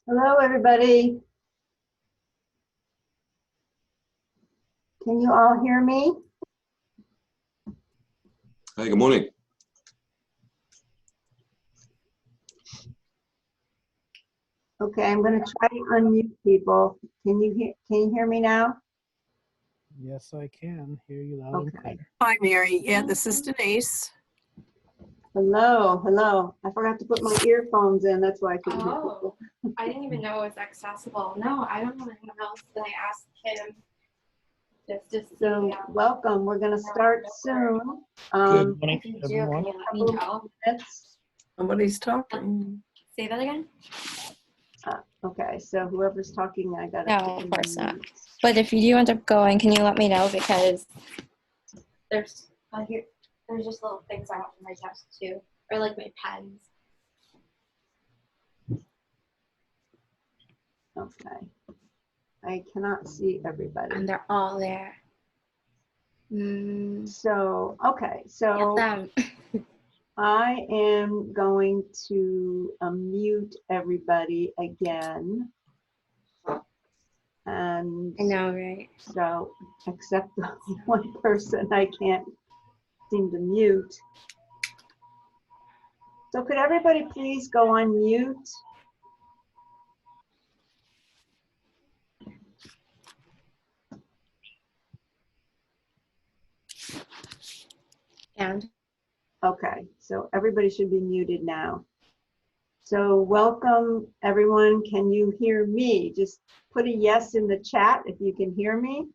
Hello, everybody. Can you all hear me? Hey, good morning. Okay, I'm going to try to unmute people. Can you hear me now? Yes, I can hear you loud and clear. Hi, Mary. Yeah, this is Denise. Hello, hello. I forgot to put my earphones in. That's why I couldn't hear people. I didn't even know it was accessible. No, I don't know anyone else. Then I asked him. So welcome. We're going to start soon. Good morning, Can everyone. you let me know? Somebody's talking. Say that again? Okay, so whoever's talking, I got to. No, of course not. But if you do end up going, can you let me know? Because there's just little things I want from my desk too, or like my pens. Okay. I cannot see everybody. And they're all there. So, okay, so I am going to mute everybody again. And I know, right? so, except one person I can't seem to mute. So could everybody please go on mute? And Okay, so everybody should be muted now. So welcome everyone. Can you hear me? Just put a yes in the chat if you can hear me.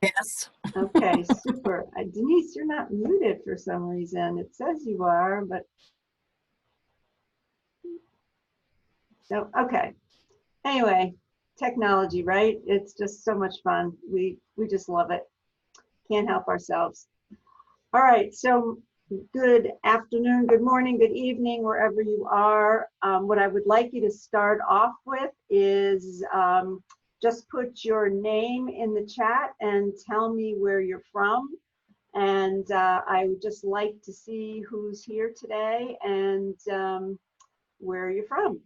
Yes. Okay, super. Denise, you're not muted for some reason. It says you are, but so, okay. Anyway, technology, right? It's just so much fun. We just love it. Can't help ourselves. All right, so good afternoon, good morning, good evening, wherever you are. What I would like you to start off with is just put your name in the chat and tell me where you're from. And I would just like to see who's here today and where you're from.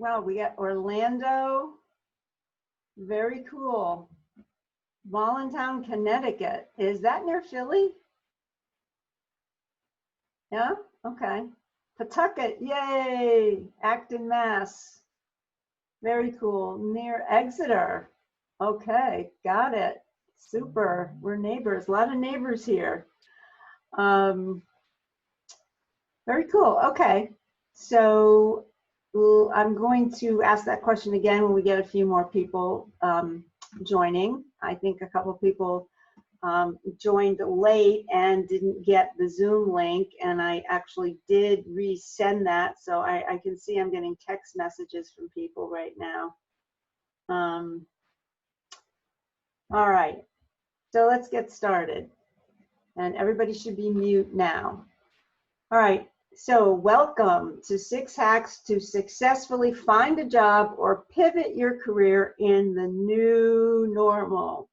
Wow, we got Orlando. Very cool. Voluntown, Connecticut. Is that near Philly? Yeah, okay. Pawtucket, yay. Acton, Mass. Very cool. Near Exeter. Okay, got it. Super. We're neighbors. A lot of neighbors here. Very cool. Okay. So I'm going to ask that question again when we get a few more people joining. I think a couple of people joined late and didn't get the Zoom link, and I actually did resend that, so I can see I'm getting text messages from people right now. All right, so let's get started, and everybody should be mute now. All right, so welcome to 6 Hacks to Successfully Find a Job or Pivot Your Career in the New Normal.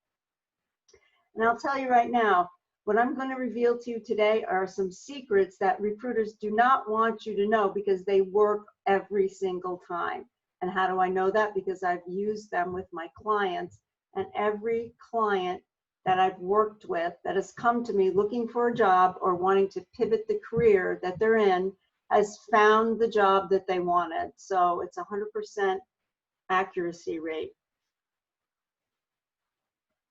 And I'll tell you right now, what I'm going to reveal to you today are some secrets that recruiters do not want you to know because they work every single time. And how do I know that? Because I've used them with my clients, and every client that I've worked with that has come to me looking for a job or wanting to pivot the career that they're in has found the job that they wanted. So it's 100% accuracy rate.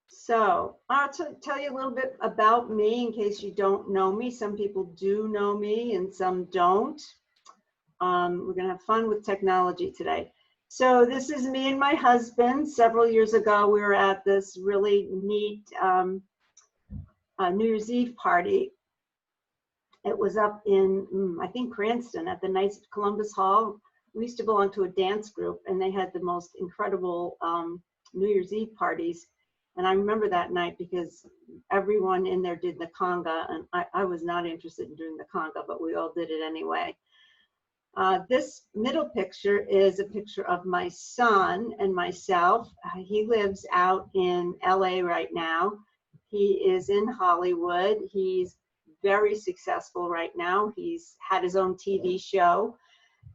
So I'll tell you a little bit about me in case you don't know me. Some people do know me and some don't. We're going to have fun with technology today. So this is me and my husband. Several years ago, we were at this really neat New Year's Eve party. It was up in, I think, Cranston at the nice Columbus Hall. We used to belong to a dance group, and they had the most incredible New Year's Eve parties. And I remember that night because everyone in there did the conga, and I was not interested in doing the conga, but we all did it anyway. This middle picture is a picture of my son and myself. He lives out in LA right now. He is in Hollywood. He's very successful right now. He's had his own TV show,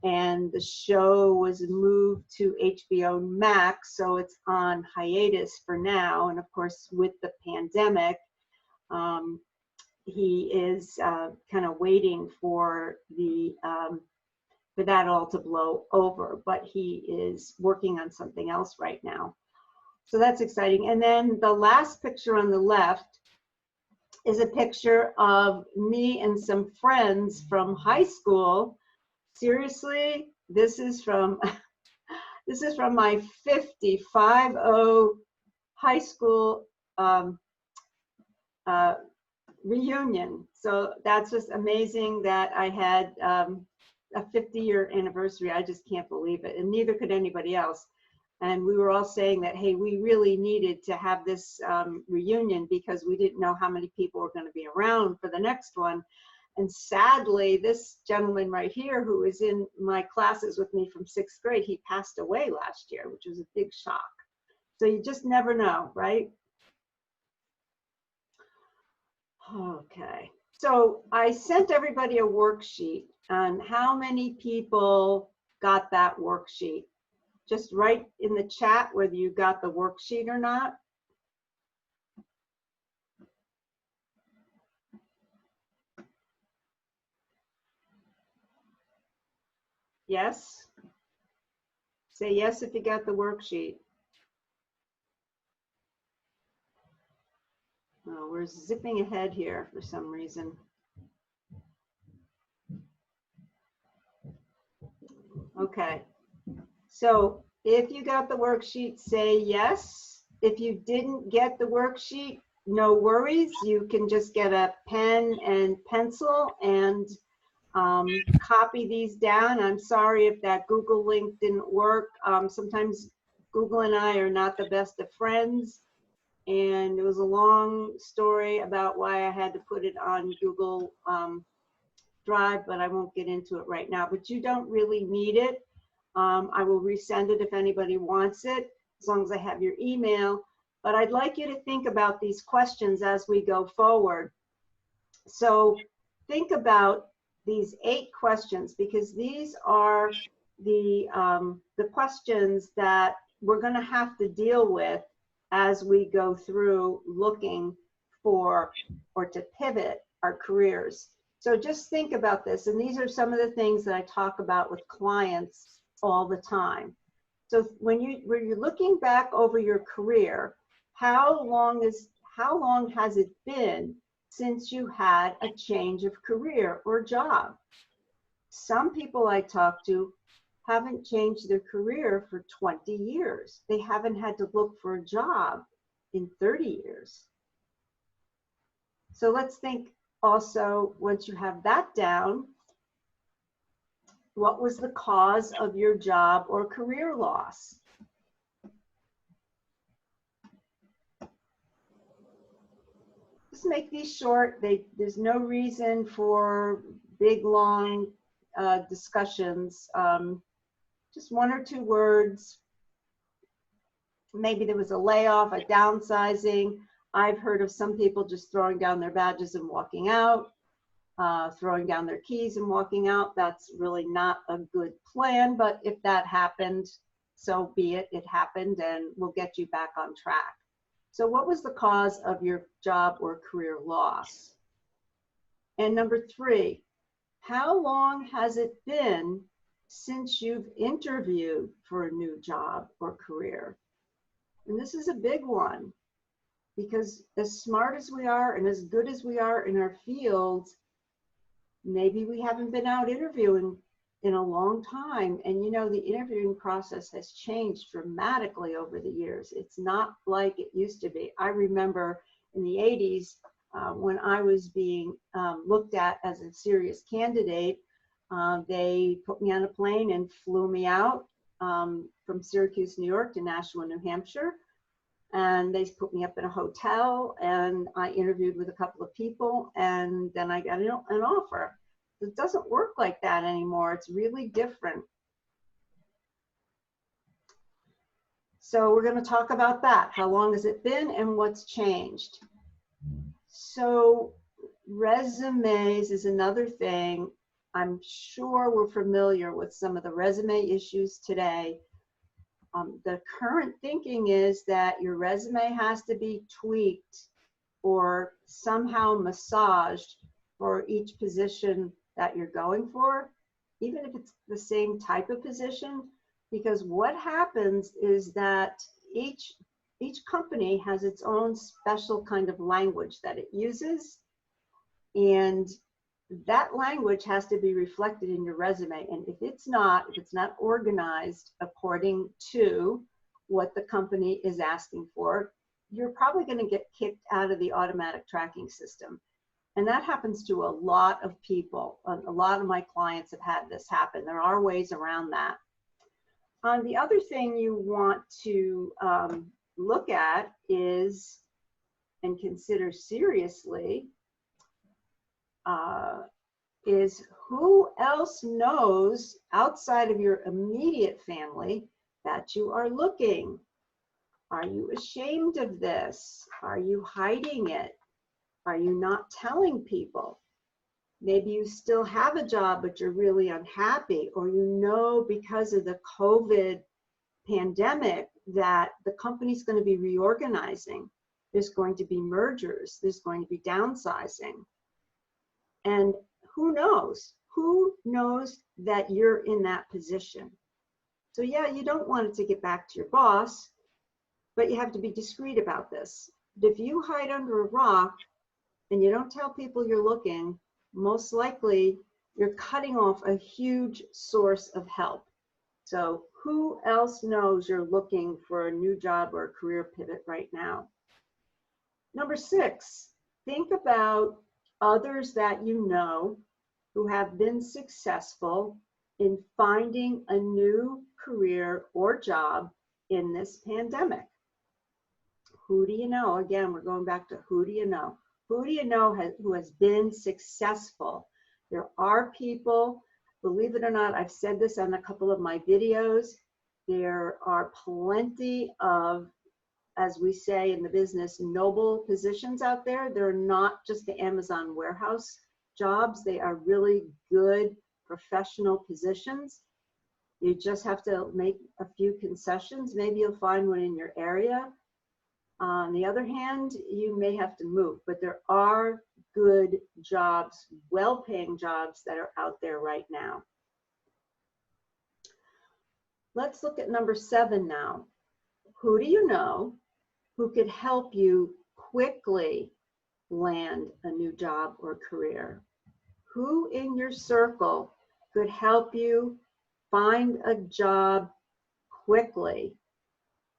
and the show was moved to HBO Max, so it's on hiatus for now. And of course, with the pandemic, he is kind of waiting for for that all to blow over, but he is working on something else right now. So that's exciting. And then the last picture on the left is a picture of me and some friends from high school. Seriously, this is from my 50 high school reunion. So that's just amazing that I had a 50-year anniversary. I just can't believe it, and neither could anybody else. And we were all saying that, hey, we really needed to have this reunion because we didn't know how many people were going to be around for the next one. And sadly, this gentleman right here, who was in my classes with me from 6th grade, he passed away last year, which was a big shock. So you just never know, right? Okay, so I sent everybody a worksheet on how many people got that worksheet. Just write in the chat whether you got the worksheet or not. Yes? Say yes if you got the worksheet. Oh, we're zipping ahead here for some reason. Okay, so if you got the worksheet, say yes. If you didn't get the worksheet, no worries. You can just get a pen and pencil and copy these down. I'm sorry if that Google link didn't work. Sometimes Google and I are not the best of friends, and it was a long story about why I had to put it on Google Drive, but I won't get into it right now. But you don't really need it. I will resend it if anybody wants it, as long as I have your email. But I'd like you to think about these questions as we go forward. So think about these 8 questions, because these are the questions that we're going to have to deal with as we go through looking for or to pivot our careers. So just think about this, and these are some of the things that I talk about with clients all the time. So when you're looking back over your career, how long has it been since you had a change of career or job? Some people I talk to haven't changed their career for 20 years. They haven't had to look for a job in 30 years. So let's think also, once you have that down, what was the cause of your job or career loss? Just make these short. There's no reason for big, long discussions. Just 1 or 2 words. Maybe there was a layoff, a downsizing. I've heard of some people just throwing down their badges and walking out, throwing down their keys and walking out. That's really not a good plan, but if that happened, so be it. It happened, and we'll get you back on track. So what was the cause of your job or career loss? And number 3, how long has it been since you've interviewed for a new job or career? And this is a big one, because as smart as we are and as good as we are in our fields, maybe we haven't been out interviewing in a long time. And you know, the interviewing process has changed dramatically over the years. It's not like it used to be. I remember in the 80s, when I was being looked at as a serious candidate, they put me on a plane and flew me out from Syracuse, New York to Nashua, New Hampshire. And they put me up in a hotel, and I interviewed with a couple of people, and then I got an offer. It doesn't work like that anymore. It's really different. So we're going to talk about that. How long has it been and what's changed? So resumes is another thing. I'm sure we're familiar with some of the resume issues today. The current thinking is that your resume has to be tweaked or somehow massaged for each position that you're going for, even if it's the same type of position, because what happens is that each company has its own special kind of language that it uses, and that language has to be reflected in your resume. And if it's not organized according to what the company is asking for, you're probably going to get kicked out of the automatic tracking system. And that happens to a lot of people. A lot of my clients have had this happen. There are ways around that. The other thing you want to look at is, and consider seriously, is who else knows outside of your immediate family that you are looking? Are you ashamed of this? Are you hiding it? Are you not telling people? Maybe you still have a job, but you're really unhappy, or you know because of the COVID pandemic that the company's going to be reorganizing. There's going to be mergers. There's going to be downsizing. And who knows? Who knows that you're in that position? So yeah, you don't want it to get back to your boss, but you have to be discreet about this. But if you hide under a rock and you don't tell people you're looking, most likely you're cutting off a huge source of help. So who else knows you're looking for a new job or a career pivot right now? Number 6, think about others that you know who have been successful in finding a new career or job in this pandemic. Who do you know? Again, we're going back to who do you know? Who do you know who has been successful? There are people, believe it or not, I've said this on a couple of my videos, there are plenty of, as we say in the business, noble positions out there. They're not just the Amazon warehouse jobs. They are really good professional positions. You just have to make a few concessions. Maybe you'll find one in your area. On the other hand, you may have to move, but there are good jobs, well-paying jobs that are out there right now. Let's look at number 7 now. Who do you know who could help you quickly land a new job or career? Who in your circle could help you find a job quickly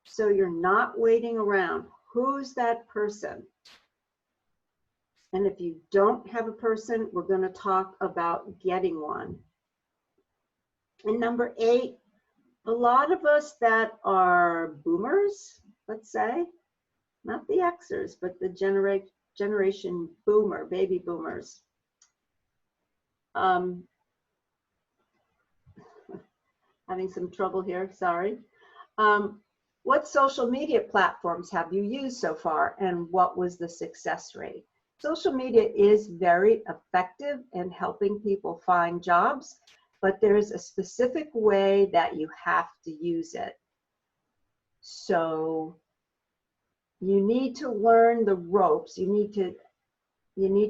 so you're not waiting around? Who's that person? And if you don't have a person, we're going to talk about getting one. And number 8, a lot of us that are boomers, let's say, not the Xers, but the generation boomer, baby boomers. Having some trouble here, sorry. What social media platforms have you used so far, and what was the success rate? Social media is very effective in helping people find jobs, but there's a specific way that you have to use it. So you need to learn the ropes. You need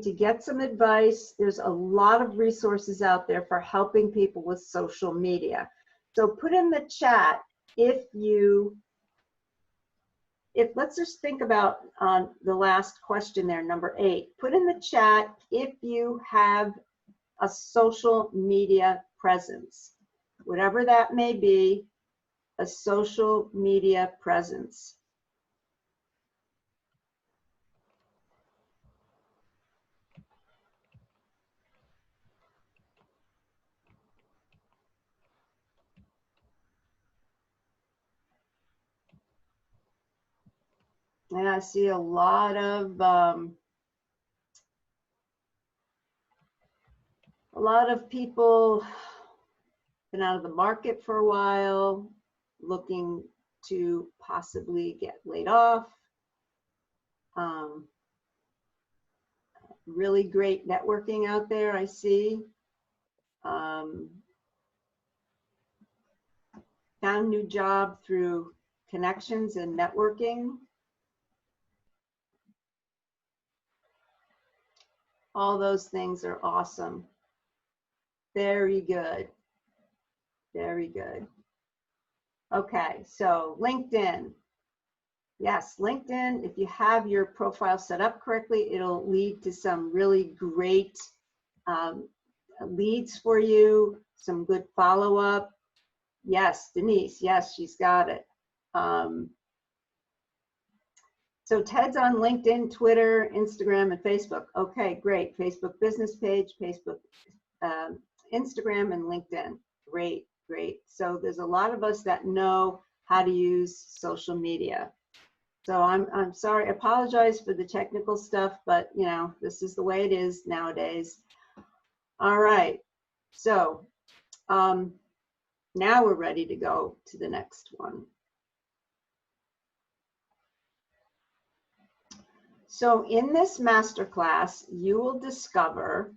to get some advice. There's a lot of resources out there for helping people with social media. So put in the chat let's just think about the last question there, number 8. Put in the chat if you have a social media presence, whatever that may be, a social media presence. And I see a lot A lot of people been out of the market for a while, looking to possibly get laid off. Really great networking out there, I see. Found a new job through connections and networking. All those things are awesome. Very good. Very good. Okay, so LinkedIn. Yes, LinkedIn, if you have your profile set up correctly, it'll lead to some really great leads for you, some good follow-up. Yes, Denise, yes, she's got it. So Ted's on LinkedIn, Twitter, Instagram, and Facebook. Okay, great. Facebook business page, Facebook, Instagram, and LinkedIn. Great, great. So there's a lot of us that know how to use social media. So I'm sorry, I apologize for the technical stuff, but you know, this is the way it is nowadays. All right, so now we're ready to go to the next one. So in this masterclass, you will discover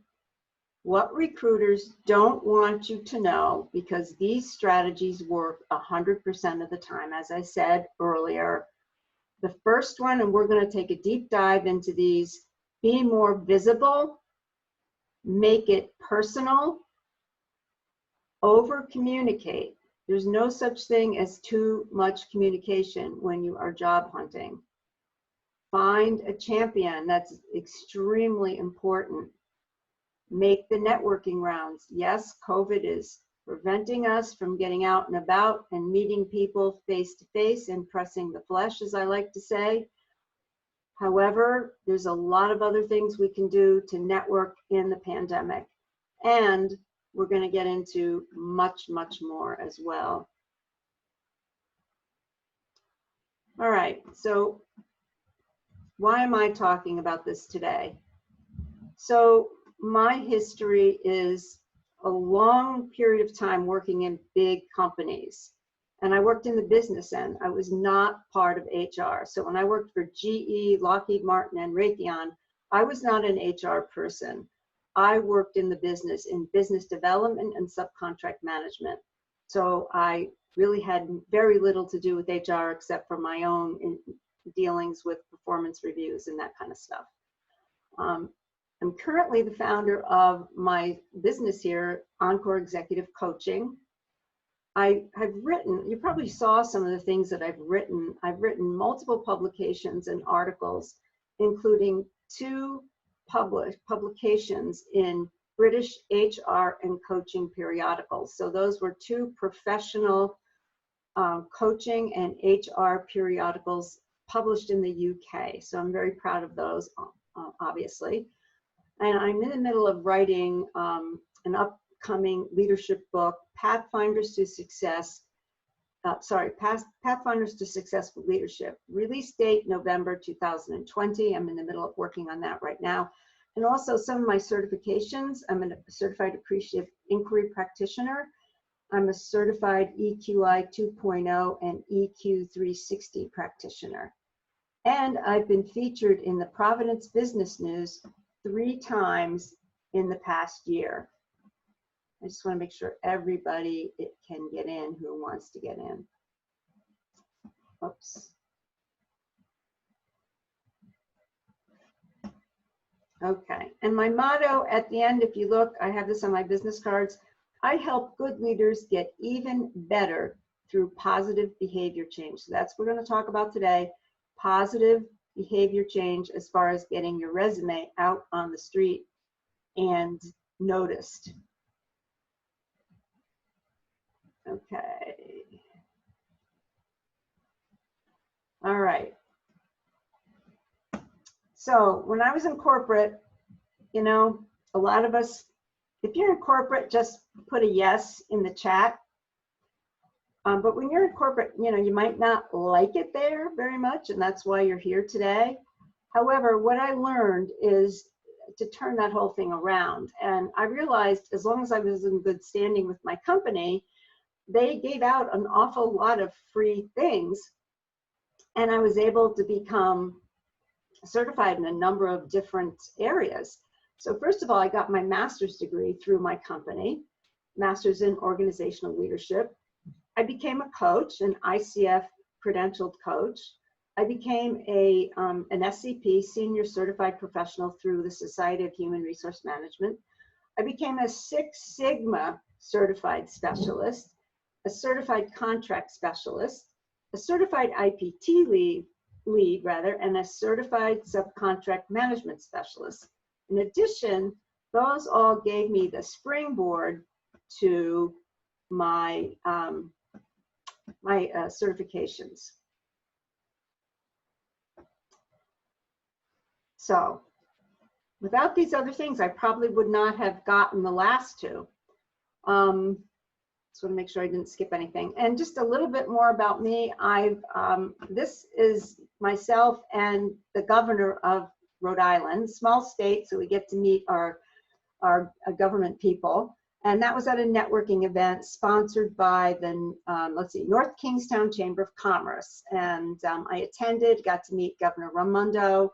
what recruiters don't want you to know, because these strategies work 100% of the time, as I said earlier. The first one, and we're going to take a deep dive into these: be more visible, make it personal, over communicate. There's no such thing as too much communication when you are job hunting. Find a champion. That's extremely important. Make the networking rounds. Yes, COVID is preventing us from getting out and about and meeting people face to face and pressing the flesh, as I like to say. However, there's a lot of other things we can do to network in the pandemic. And we're going to get into much, much more as well. All right, so why am I talking about this today? So my history is a long period of time working in big companies. And I worked in the business end. I was not part of HR. So when I worked for GE, Lockheed Martin, and Raytheon, I was not an HR person. I worked in the business, in business development and subcontract management. So I really had very little to do with HR except for my own dealings with performance reviews and that kind of stuff. I'm currently the founder of my business here, Encore Executive Coaching. I have written, you probably saw some of the things that I've written. I've written multiple publications and articles, including 2 publications in British HR and coaching periodicals. So those were 2 professional coaching and HR periodicals published in the UK. So I'm very proud of those, obviously. And I'm in the middle of writing an upcoming leadership book, Pathfinders to Success. Pathfinders to Successful Leadership. Release date November 2020. I'm in the middle of working on that right now. And also some of my certifications. I'm a certified appreciative inquiry practitioner. I'm a certified EQI 2.0 and EQ 360 practitioner. And I've been featured in the Providence Business News 3 times in the past year. I just want to make sure everybody can get in who wants to get in. Oops. Okay, and my motto at the end, if you look, I have this on my business cards: I help good leaders get even better through positive behavior change. So that's what we're going to talk about today: positive behavior change as far as getting your resume out on the street and noticed. Okay. All right. So when I was in corporate, you know, a lot of us, if you're in corporate, just put a yes in the chat. But when you're in corporate, you know, you might not like it there very much, and that's why you're here today. However, what I learned is to turn that whole thing around. And I realized as long as I was in good standing with my company, they gave out an awful lot of free things. And I was able to become certified in a number of different areas. So first of all, I got my master's degree through my company, master's in organizational leadership. I became a coach, an ICF credentialed coach. I became an SCP, Senior Certified Professional through the Society of Human Resource Management. I became a Six Sigma Certified Specialist, a Certified Contract Specialist, a Certified IPT lead, and a Certified Subcontract Management Specialist. In addition, those all gave me the springboard to my, certifications. So without these other things, I probably would not have gotten the last two. Just want to make sure I didn't skip anything. And just a little bit more about me. This is myself and the governor of Rhode Island, small state, so we get to meet our government people. And that was at a networking event sponsored by the, North Kingstown Chamber of Commerce. And I attended, got to meet Governor Raimondo,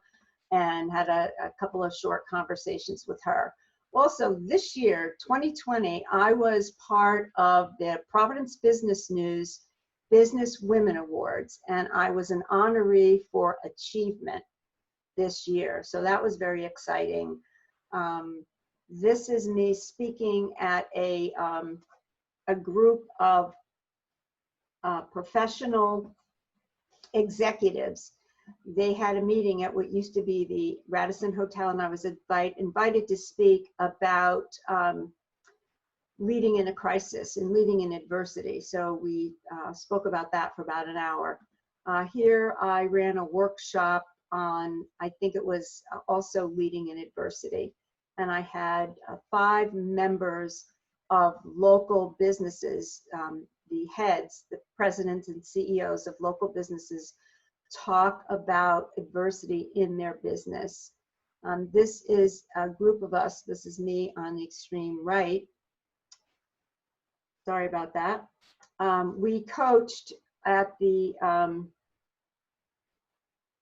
and had a couple of short conversations with her. Also, this year, 2020, I was part of the Providence Business News Business Women Awards, and I was an honoree for achievement this year. So that was very exciting. This is me speaking at a group of professional executives. They had a meeting at what used to be the Radisson Hotel, and I was invited to speak about leading in a crisis and leading in adversity. So we spoke about that for about an hour. Here I ran a workshop on, I think it was also leading in adversity. And I had 5 members of local businesses, the heads, the presidents and CEOs of local businesses, talk about adversity in their business. This is a group of us. This is me on the extreme right. Sorry about that. We coached at the,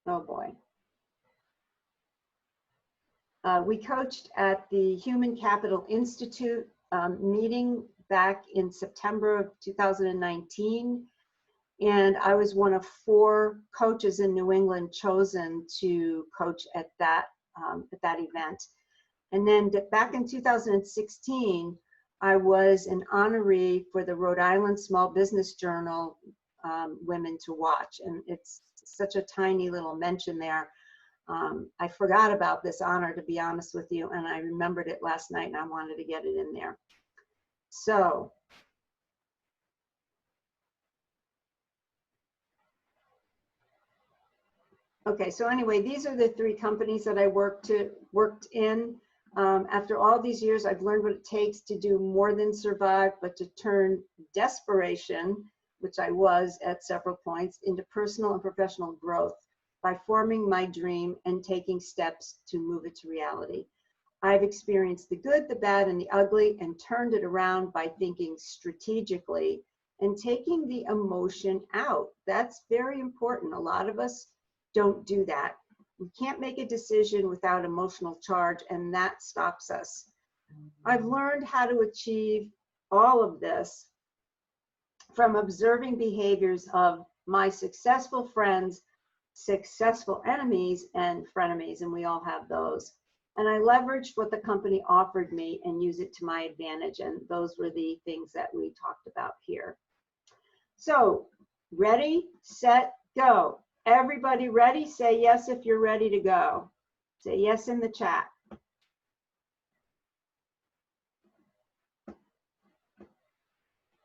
oh boy. We coached at the Human Capital Institute meeting back in September of 2019. And I was one of 4 coaches in New England chosen to coach at that event. And then back in 2016, I was an honoree for the Rhode Island Small Business Journal Women to Watch. And it's such a tiny little mention there. I forgot about this honor, to be honest with you, and I remembered it last night and I wanted to get it in there. So, okay, so anyway, these are the 3 companies that I worked in. After all these years, I've learned what it takes to do more than survive, but to turn desperation, which I was at several points, into personal and professional growth by forming my dream and taking steps to move it to reality. I've experienced the good, the bad, and the ugly, and turned it around by thinking strategically and taking the emotion out. That's very important. A lot of us don't do that. We can't make a decision without emotional charge, and that stops us. I've learned how to achieve all of this from observing behaviors of my successful friends, successful enemies, and frenemies, and we all have those. And I leveraged what the company offered me and use it to my advantage, and those were the things that we talked about here. So, ready, set, go. Everybody ready? Say yes if you're ready to go. Say yes in the chat.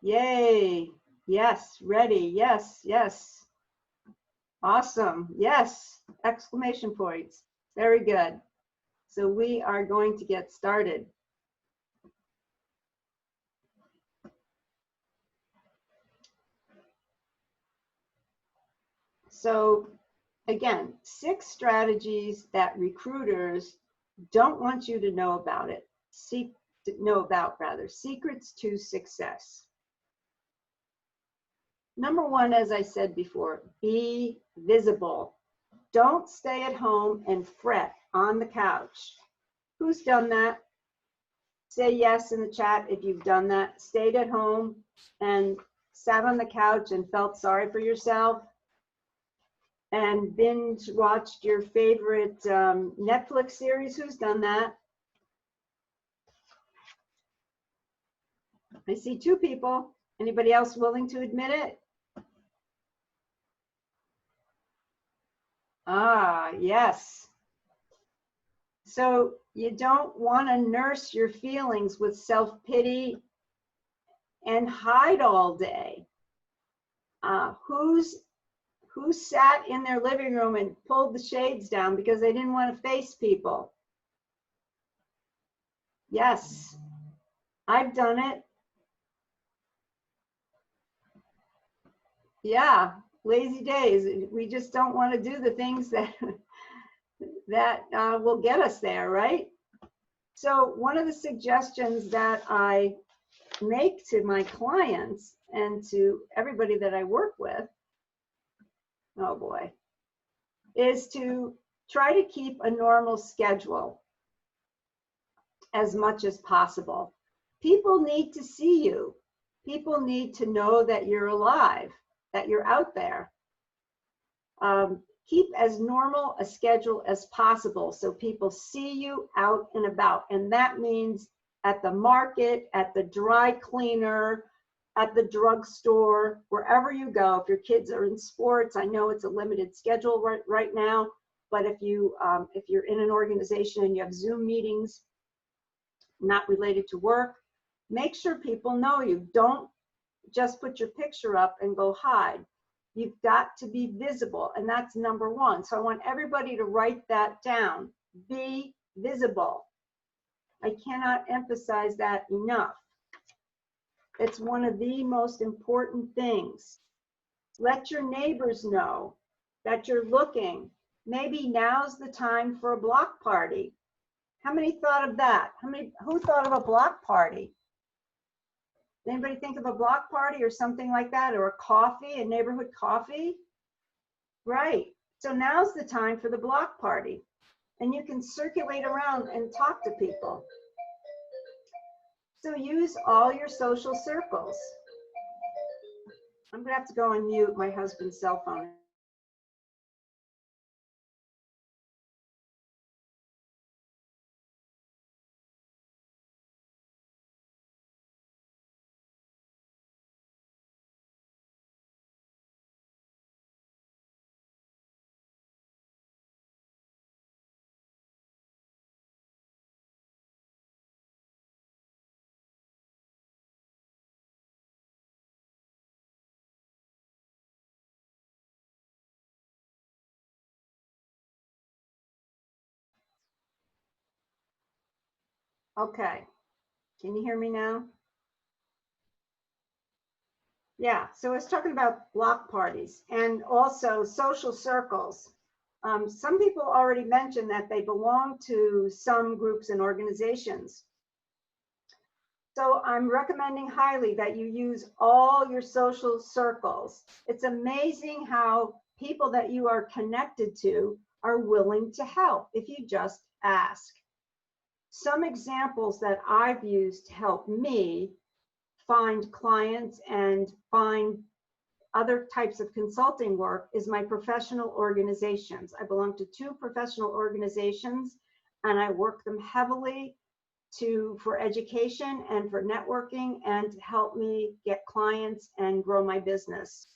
Yay. Yes, ready. Yes, yes. Awesome. Yes. Exclamation points. Very good. So we are going to get started. So again, 6 strategies that recruiters don't want you to know about it. Know about rather, secrets to success. Number one, as I said before, be visible. Don't stay at home and fret on the couch. Who's done that? Say yes in the chat if you've done that. Stayed at home and sat on the couch and felt sorry for yourself and binge watched your favorite Netflix series. Who's done that? I see two people. Anybody else willing to admit it? Ah, yes. So you don't want to nurse your feelings with self-pity and hide all day. Who sat in their living room and pulled the shades down because they didn't want to face people? Yes, I've done it. Yeah, lazy days. We just don't want to do the things that will get us there, right? So one of the suggestions that I make to my clients and to everybody that I work with, oh boy, is to try to keep a normal schedule as much as possible. People need to see you. People need to know that you're alive, that you're out there. Keep as normal a schedule as possible so people see you out and about. And that means at the market, at the dry cleaner, at the drugstore, wherever you go. If your kids are in sports, I know it's a limited schedule right now, but if you're in an organization and you have Zoom meetings not related to work, make sure people know you. Don't just put your picture up and go hide. You've got to be visible, and that's number one. So I want everybody to write that down. Be visible. I cannot emphasize that enough. It's one of the most important things. Let your neighbors know that you're looking. Maybe now's the time for a block party. How many thought of that? Who thought of a block party? Anybody think of a block party or something like that, or a coffee, a neighborhood coffee? Right. So now's the time for the block party. And you can circulate around and talk to people. So use all your social circles. I'm going to have to go and mute my husband's cell phone. Okay. Can you hear me now? Yeah, so I was talking about block parties and also social circles. Some people already mentioned that they belong to some groups and organizations. So I'm recommending highly that you use all your social circles. It's amazing how people that you are connected to are willing to help if you just ask. Some examples that I've used to help me find clients and find other types of consulting work is my professional organizations. I belong to 2 professional organizations, and I work them heavily for education and for networking and to help me get clients and grow my business.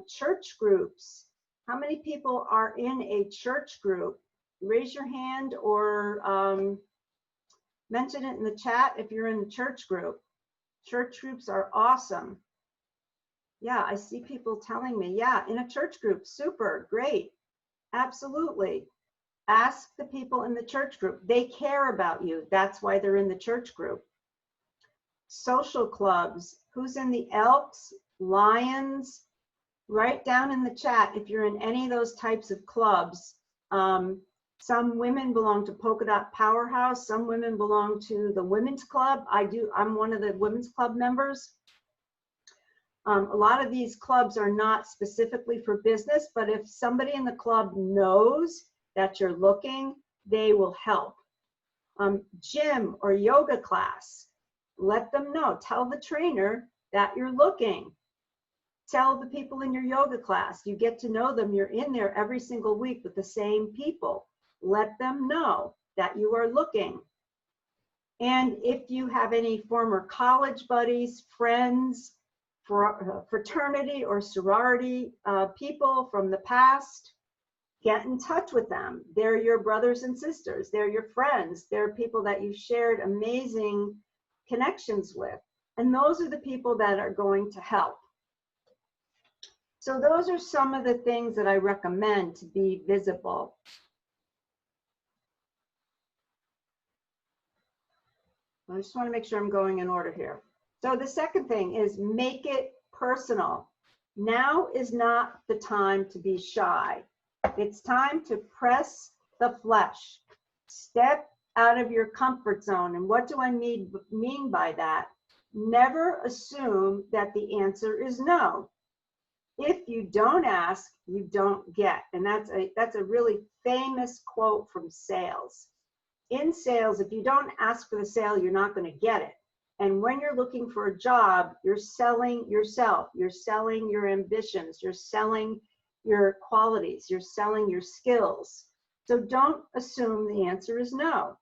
Church groups. How many people are in a church group? Raise your hand or mention it in the chat if you're in the church group. Church groups are awesome. Yeah, I see people telling me, yeah, in a church group, super, great, absolutely. Ask the people in the church group. They care about you. That's why they're in the church group. Social clubs. Who's in the Elks, Lions? Write down in the chat if you're in any of those types of clubs. Some women belong to Polka Dot Powerhouse. Some women belong to the Women's Club. I'm one of the Women's Club members. A lot of these clubs are not specifically for business, but if somebody in the club knows that you're looking, they will help. Gym or yoga class, let them know. Tell the trainer that you're looking. Tell the people in your yoga class. You get to know them. You're in there every single week with the same people. Let them know that you are looking. And if you have any former college buddies, friends, fraternity or sorority people from the past, get in touch with them. They're your brothers and sisters. They're your friends. They're people that you've shared amazing connections with. And those are the people that are going to help. So those are some of the things that I recommend to be visible. I just want to make sure I'm going in order here. So the second thing is make it personal. Now is not the time to be shy. It's time to press the flesh. Step out of your comfort zone. And what do I mean by that? Never assume that the answer is no. If you don't ask, you don't get. And that's a really famous quote from sales. In sales, if you don't ask for the sale, you're not going to get it. And when you're looking for a job, you're selling yourself. You're selling your ambitions. You're selling your qualities. You're selling your skills. So don't assume the answer is no.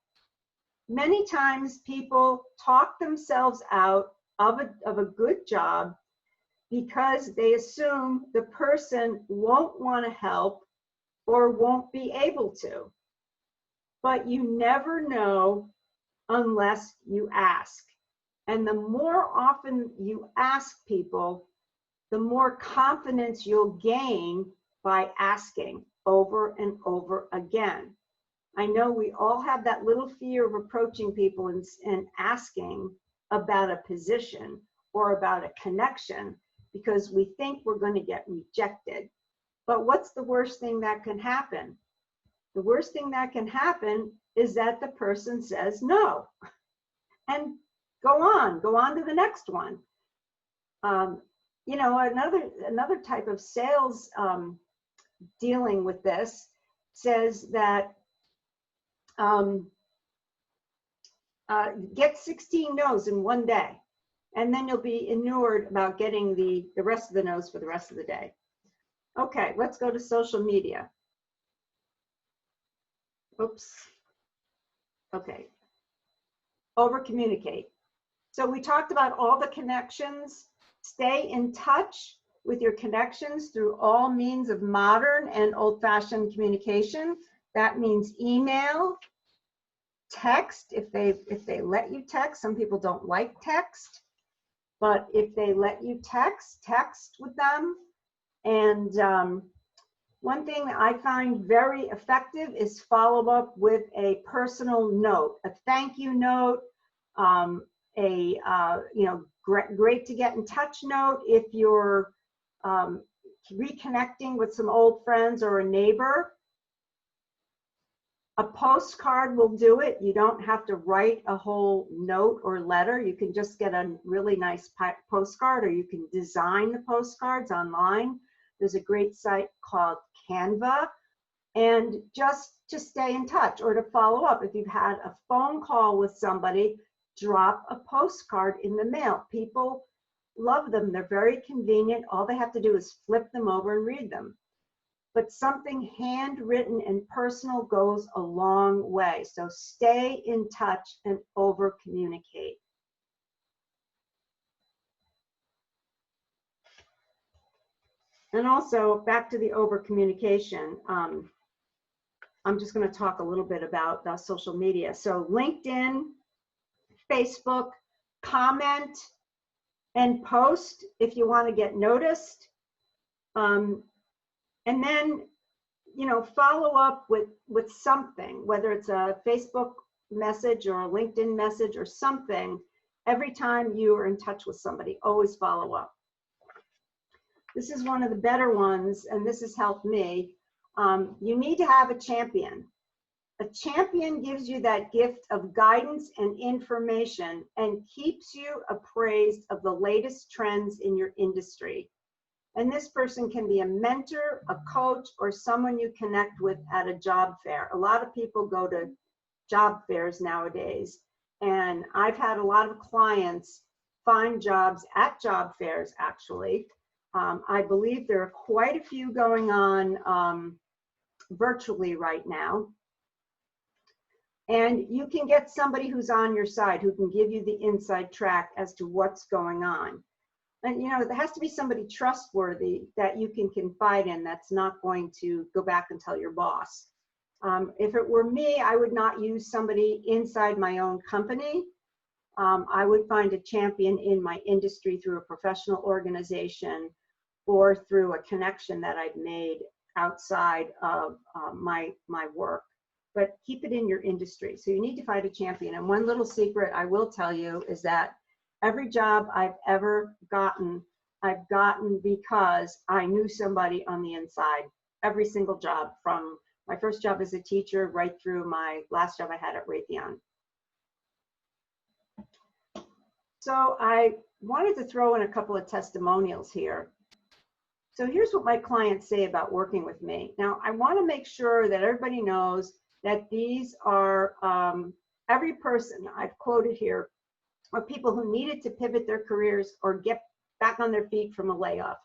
Many times people talk themselves out of a good job because they assume the person won't want to help or won't be able to. But you never know unless you ask. And the more often you ask people, the more confidence you'll gain by asking over and over again. I know we all have that little fear of approaching people and asking about a position or about a connection because we think we're going to get rejected. But what's the worst thing that can happen? The worst thing that can happen is that the person says no. And go on to the next one. You know, another type of sales dealing with this says that get 16 no's in one day, and then you'll be inured about getting the rest of the no's for the rest of the day. Okay, let's go to social media. Oops. Okay. Over communicate. So we talked about all the connections. Stay in touch with your connections through all means of modern and old-fashioned communication. That means email, text, if they let you text. Some people don't like text, but if they let you text with them. And one thing that I find very effective is follow up with a personal note, a thank you note, great to get in touch note if you're reconnecting with some old friends or a neighbor. A postcard will do it. You don't have to write a whole note or letter. You can just get a really nice postcard, or you can design the postcards online. There's a great site called Canva. And just to stay in touch or to follow up, if you've had a phone call with somebody, drop a postcard in the mail. People love them. They're very convenient. All they have to do is flip them over and read them. But something handwritten and personal goes a long way. So stay in touch and over communicate. And also back to the over communication. I'm just going to talk a little bit about social media. So LinkedIn, Facebook, comment and post if you want to get noticed. And then, you know, follow up with something, whether it's a Facebook message or a LinkedIn message or something. Every time you are in touch with somebody, always follow up. This is one of the better ones, and this has helped me. You need to have a champion. A champion gives you that gift of guidance and information and keeps you appraised of the latest trends in your industry. And this person can be a mentor, a coach, or someone you connect with at a job fair. A lot of people go to job fairs nowadays, and I've had a lot of clients find jobs at job fairs, actually. I believe there are quite a few going on virtually right now. And you can get somebody who's on your side who can give you the inside track as to what's going on. And you know, there has to be somebody trustworthy that you can confide in that's not going to go back and tell your boss. If it were me, I would not use somebody inside my own company. I would find a champion in my industry through a professional organization or through a connection that I've made outside of my work. But keep it in your industry. So you need to find a champion. And one little secret I will tell you is that every job I've ever gotten, I've gotten because I knew somebody on the inside. Every single job, from my first job as a teacher right through my last job I had at Raytheon. So I wanted to throw in a couple of testimonials here. So here's what my clients say about working with me. Now, I want to make sure that everybody knows that these are, every person I've quoted here are people who needed to pivot their careers or get back on their feet from a layoff.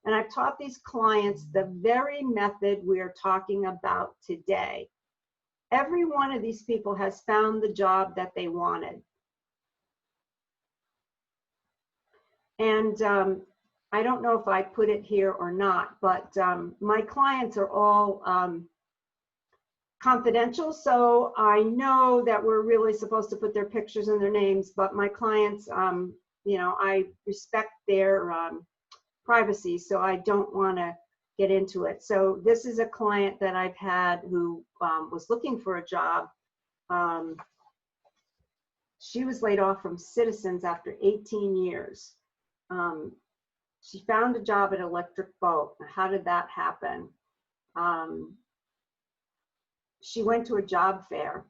And I've taught these clients the very method we are talking about today. Every one of these people has found the job that they wanted. And I don't know if I put it here or not, but my clients are all confidential, so I know that we're really supposed to put their pictures and their names, but my clients, you know, I respect their privacy, so I don't want to get into it. So this is a client that I've had who was looking for a job. She was laid off from Citizens after 18 years. She found a job at Electric Boat. How did that happen? She went to a job fair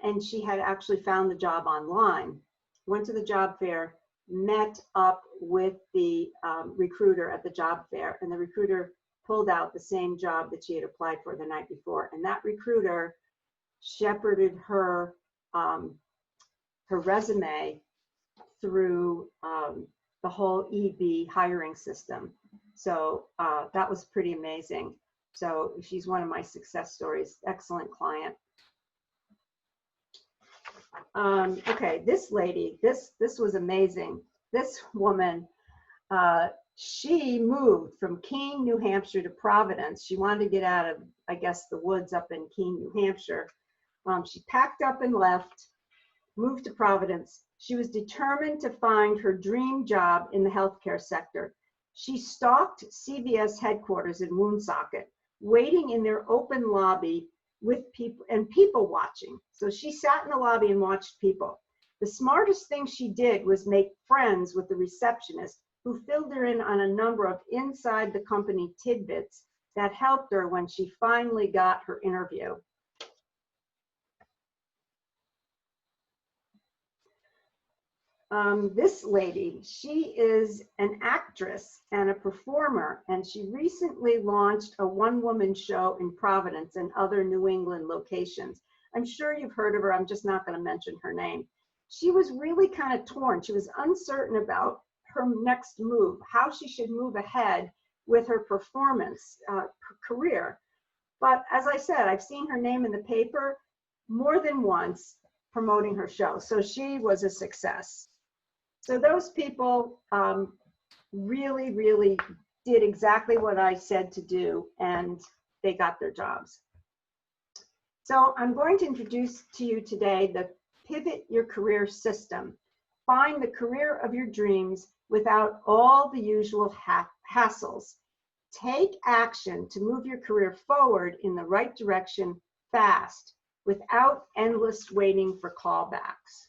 and she had actually found the job online. Went to the job fair, met up with the recruiter at the job fair, and the recruiter pulled out the same job that she had applied for the night before. And that recruiter shepherded her her resume through the whole EB hiring system. So that was pretty amazing. So she's one of my success stories. Excellent client. Okay, this lady, this was amazing. This woman, she moved from Keene, New Hampshire to Providence. She wanted to get out of, I guess, the woods up in Keene, New Hampshire. She packed up and left, moved to Providence. She was determined to find her dream job in the healthcare sector. She stalked CVS headquarters in Woonsocket, waiting in their open lobby with people and people watching. So she sat in the lobby and watched people. The smartest thing she did was make friends with the receptionist, who filled her in on a number of inside the company tidbits that helped her when she finally got her interview. This lady, she is an actress and a performer, and she recently launched a one-woman show in Providence and other New England locations. I'm sure you've heard of her. I'm just not going to mention her name. She was really kind of torn. She was uncertain about her next move, how she should move ahead with her performance career. But as I said, I've seen her name in the paper more than once promoting her show. So she was a success. So those people really, really did exactly what I said to do, and they got their jobs. So I'm going to introduce to you today the Pivot Your Career System. Find the career of your dreams without all the usual hassles. Take action to move your career forward in the right direction fast, without endless waiting for callbacks.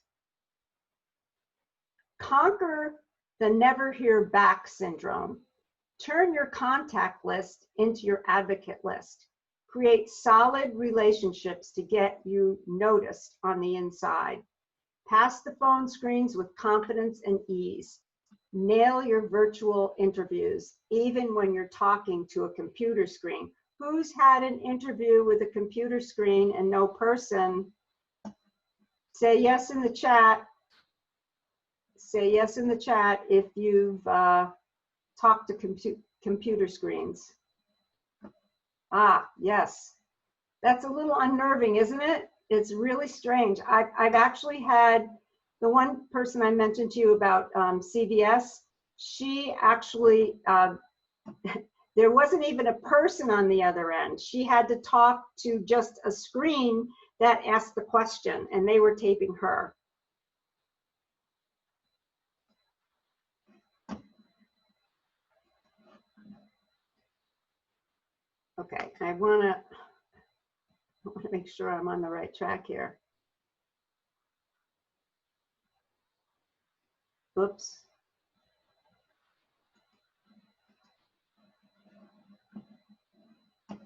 Conquer the never hear back syndrome. Turn your contact list into your advocate list. Create solid relationships to get you noticed on the inside. Pass the phone screens with confidence and ease. Nail your virtual interviews, even when you're talking to a computer screen. Who's had an interview with a computer screen and no person? Say yes in the chat. Say yes in the chat if you've talked to computer screens. Ah, yes. That's a little unnerving, isn't it? It's really strange. I've actually had the one person I mentioned to you about CVS. She actually, there wasn't even a person on the other end. She had to talk to just a screen that asked the question, and they were taping her. Okay, I want to make sure I'm on the right track here. Oops.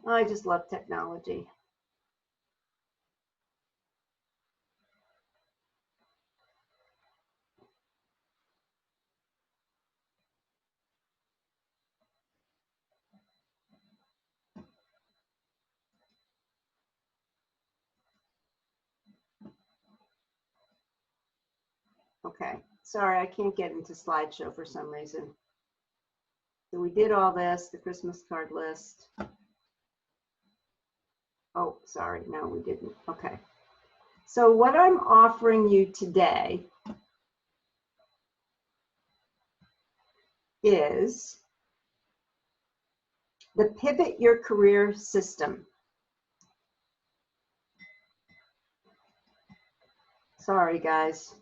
I just love technology. Okay, sorry, I can't get into slideshow for some reason. So we did all this, the Christmas card list. Oh, sorry, no, we didn't. Okay. So what I'm offering you today is the Pivot Your Career system. Sorry, guys.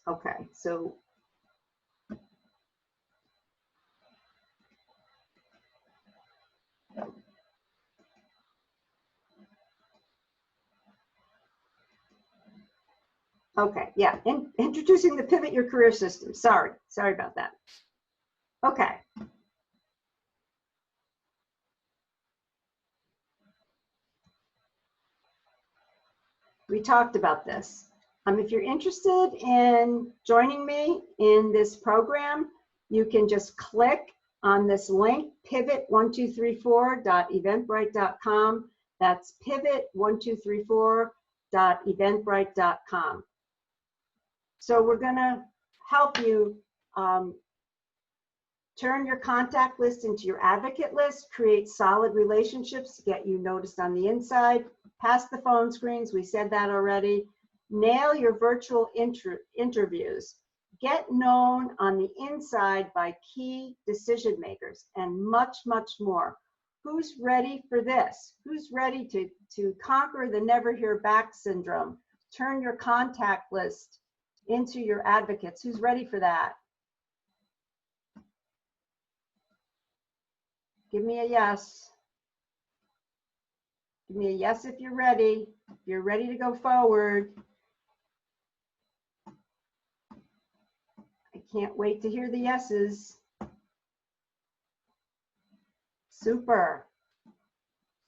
Okay, so okay, yeah, introducing the Pivot Your Career system. Sorry about that. Okay. We talked about this. If you're interested in joining me in this program, you can just click on this link, pivot1234.eventbrite.com. That's pivot1234.eventbrite.com. So we're going to help you turn your contact list into your advocate list, create solid relationships to get you noticed on the inside, pass the phone screens, we said that already, nail your virtual interviews, get known on the inside by key decision makers, and much, much more. Who's ready for this? Who's ready to conquer the never hear back syndrome? Turn your contact list into your advocates. Who's ready for that? Give me a yes. Give me a yes if you're ready. If you're ready to go forward. I can't wait to hear the yeses. Super.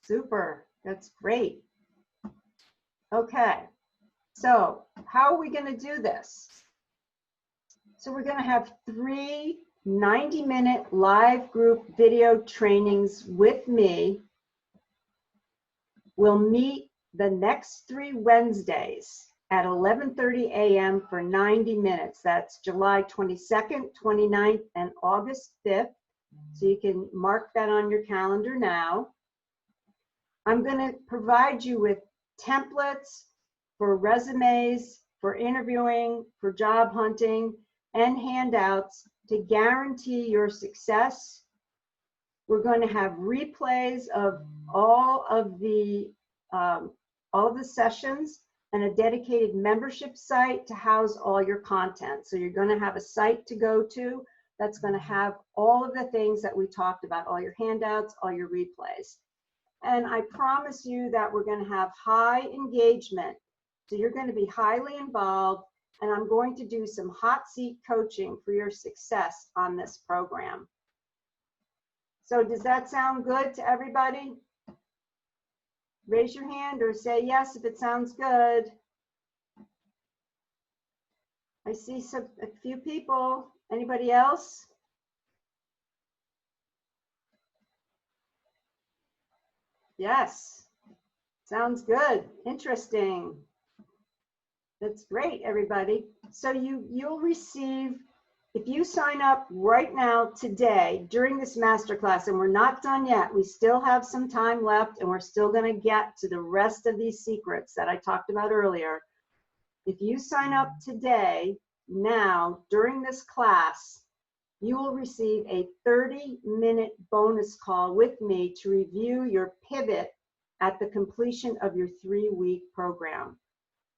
Super. That's great. Okay. So how are we going to do this? So we're going to have 3 90-minute live group video trainings with me. We'll meet the next 3 Wednesdays at 11:30 a.m. for 90 minutes. That's July 22nd, 29th, and August 5th. So you can mark that on your calendar now. I'm going to provide you with templates for resumes, for interviewing, for job hunting, and handouts to guarantee your success. We're going to have replays of all of the sessions and a dedicated membership site to house all your content. So you're going to have a site to go to that's going to have all of the things that we talked about, all your handouts, all your replays. And I promise you that we're going to have high engagement. So you're going to be highly involved, and I'm going to do some hot seat coaching for your success on this program. So does that sound good to everybody? Raise your hand or say yes if it sounds good. I see a few people. Anybody else? Yes. Sounds good. Interesting. That's great, everybody. So you'll receive, if you sign up right now today during this masterclass, and we're not done yet, we still have some time left, and we're still going to get to the rest of these secrets that I talked about earlier. If you sign up today, now, during this class, you will receive a 30-minute bonus call with me to review your pivot at the completion of your 3-week program.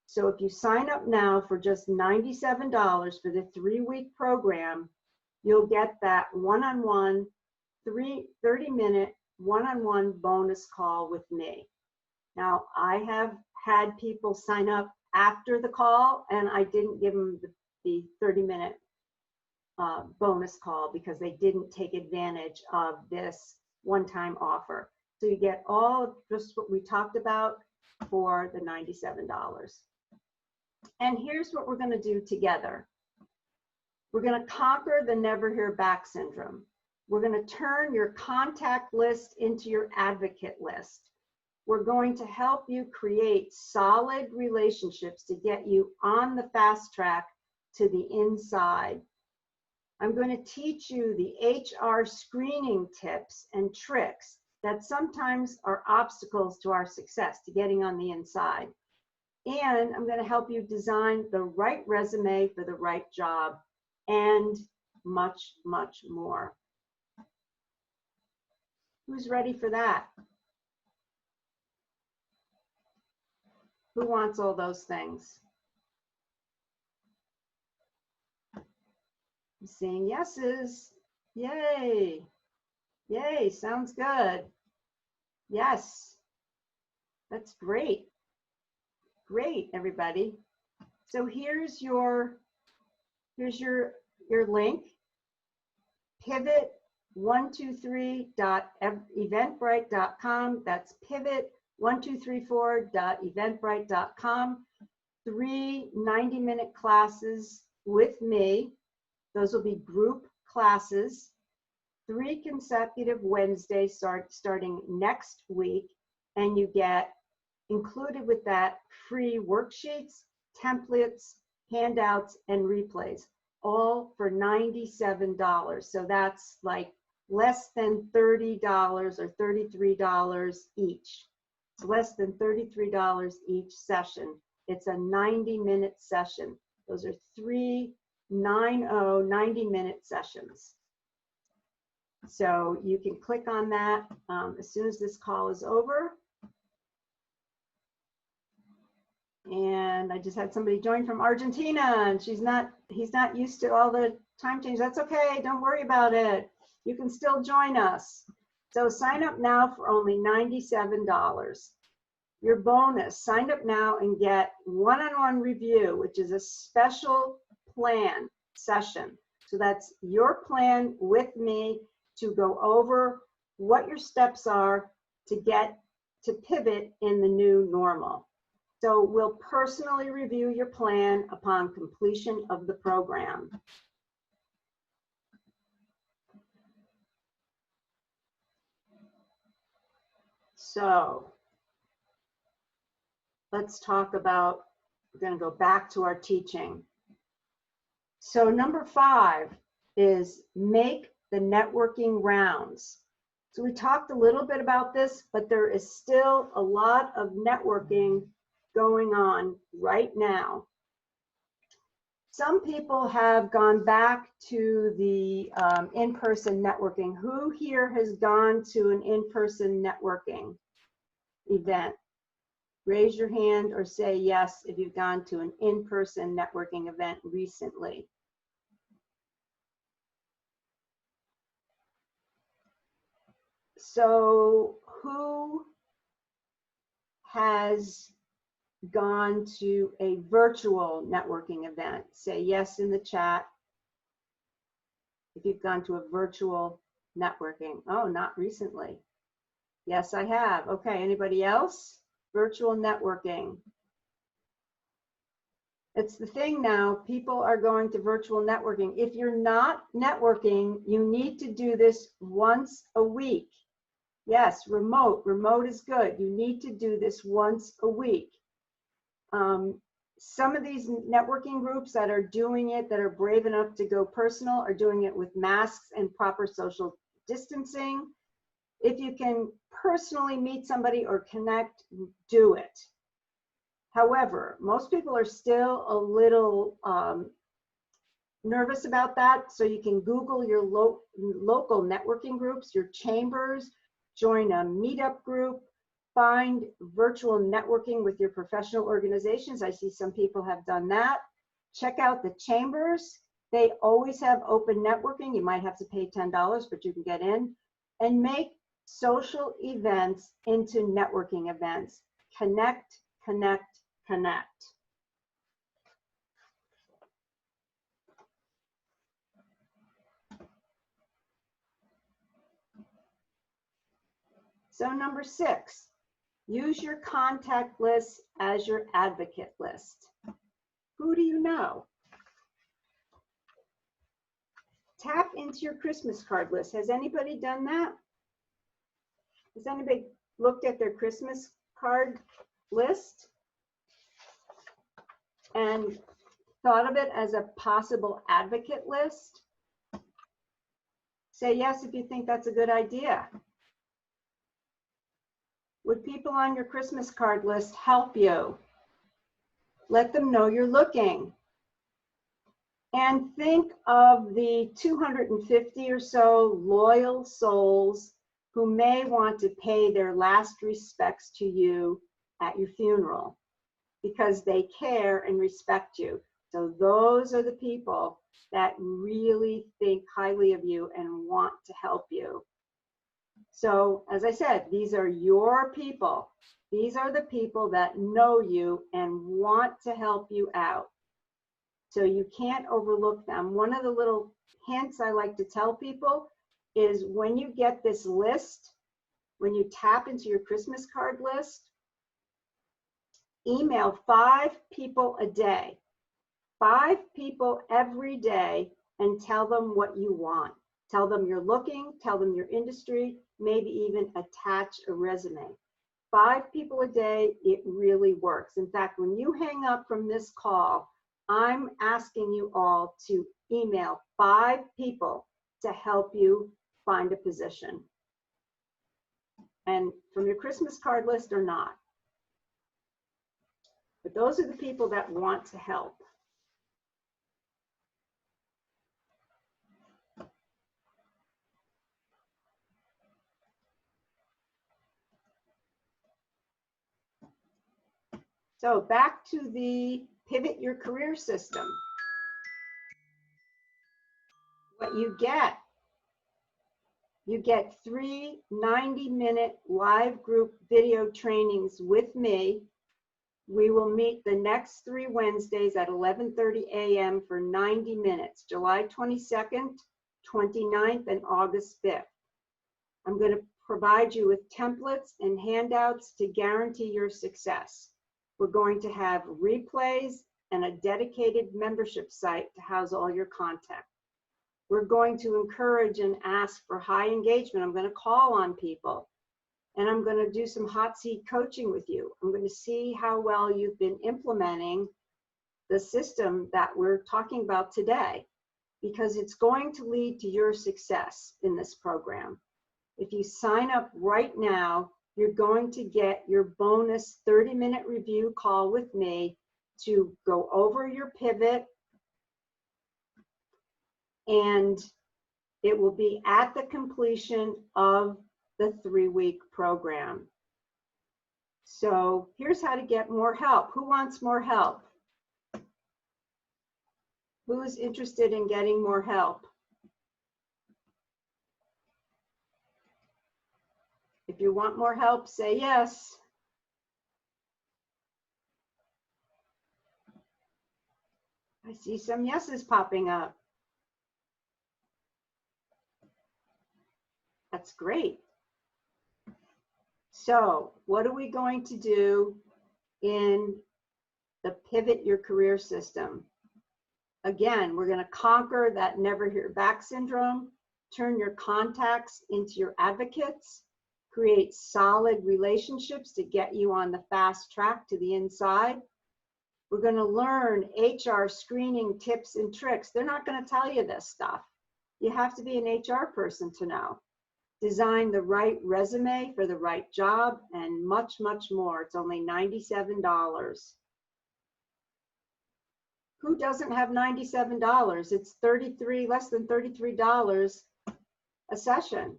So if you sign up now for just $97 for the 3-week program, you'll get that one-on-one, 30-minute one-on-one bonus call with me. Now, I have had people sign up after the call, and I didn't give them the 30-minute bonus call because they didn't take advantage of this one-time offer. So you get all just what we talked about for the $97. And here's what we're going to do together. We're going to conquer the never hear back syndrome. We're going to turn your contact list into your advocate list. We're going to help you create solid relationships to get you on the fast track to the inside. I'm going to teach you the HR screening tips and tricks that sometimes are obstacles to our success, to getting on the inside. And I'm going to help you design the right resume for the right job, and much, much more. Who's ready for that? Who wants all those things? I'm seeing yeses. Yay. Yay, sounds good. Yes. That's great. Great, everybody. So here's your link, pivot123.eventbrite.com. That's pivot1234.eventbrite.com. 3 90-minute classes with me. Those will be group classes. 3 consecutive Wednesdays starting next week, and you get included with that free worksheets, templates, handouts, and replays, all for $97. So that's like less than $30 or $33 each. It's less than $33 each session. It's a 90-minute session. Those are 3 90-minute sessions. So you can click on that as soon as this call is over. And I just had somebody join from Argentina, and he's not used to all the time change. That's okay, don't worry about it. You can still join us. So sign up now for only $97. Your bonus, sign up now and get one-on-one review, which is a special plan session. So that's your plan with me to go over what your steps are to get to pivot in the new normal. So we'll personally review your plan upon completion of the program. So let's talk about, we're going to go back to our teaching. So number 5 is make the networking rounds. So we talked a little bit about this, but there is still a lot of networking going on right now. Some people have gone back to the in-person networking. Who here has gone to an in-person networking event? Raise your hand or say yes if you've gone to an in-person networking event recently. So who has gone to a virtual networking event? Say yes in the chat if you've gone to a virtual networking. Oh, not recently. Yes, I have. Okay, anybody else? Virtual networking. It's the thing now, people are going to virtual networking. If you're not networking, you need to do this once a week. Yes, remote is good. You need to do this once a week. Some of these networking groups that are doing it, that are brave enough to go personal, are doing it with masks and proper social distancing. If you can personally meet somebody or connect, do it. However, most people are still a little nervous about that, so you can Google your local networking groups, your chambers, join a meetup group, find virtual networking with your professional organizations. I see some people have done that. Check out the chambers. They always have open networking. You might have to pay $10, but you can get in. And make social events into networking events. Connect, connect, connect. So number 6, use your contact list as your advocate list. Who do you know? Tap into your Christmas card list. Has anybody done that? Has anybody looked at their Christmas card list and thought of it as a possible advocate list? Say yes if you think that's a good idea. Would people on your Christmas card list help you? Let them know you're looking. And think of the 250 or so loyal souls who may want to pay their last respects to you at your funeral because they care and respect you. So those are the people that really think highly of you and want to help you. So as I said, these are your people. These are the people that know you and want to help you out. So you can't overlook them. One of the little hints I like to tell people is when you get this list, when you tap into your Christmas card list, email 5 people a day, 5 people every day, and tell them what you want. Tell them you're looking, tell them your industry, maybe even attach a resume. 5 people a day, it really works. In fact, when you hang up from this call, I'm asking you all to email 5 people to help you find a position. And from your Christmas card list or not. But those are the people that want to help. So back to the pivot your career system. What you get 3 90-minute live group video trainings with me. We will meet the next 3 Wednesdays at 11:30 a.m. for 90 minutes, July 22nd, 29th, and August 5th. I'm going to provide you with templates and handouts to guarantee your success. We're going to have replays and a dedicated membership site to house all your content. We're going to encourage and ask for high engagement. I'm going to call on people, and I'm going to do some hot seat coaching with you. I'm going to see how well you've been implementing the system that we're talking about today, because it's going to lead to your success in this program. If you sign up right now, you're going to get your bonus 30-minute review call with me to go over your pivot, and it will be at the completion of the 3-week program. So here's how to get more help. Who wants more help? Who's interested in getting more help? If you want more help, say yes. I see some yeses popping up. That's great. So what are we going to do in the Pivot Your Career system? Again, we're going to conquer that never hear back syndrome, turn your contacts into your advocates, create solid relationships to get you on the fast track to the inside. We're going to learn HR screening tips and tricks. They're not going to tell you this stuff. You have to be an HR person to know. Design the right resume for the right job, and much, much more. It's only $97. Who doesn't have $97? It's less than $33 a session.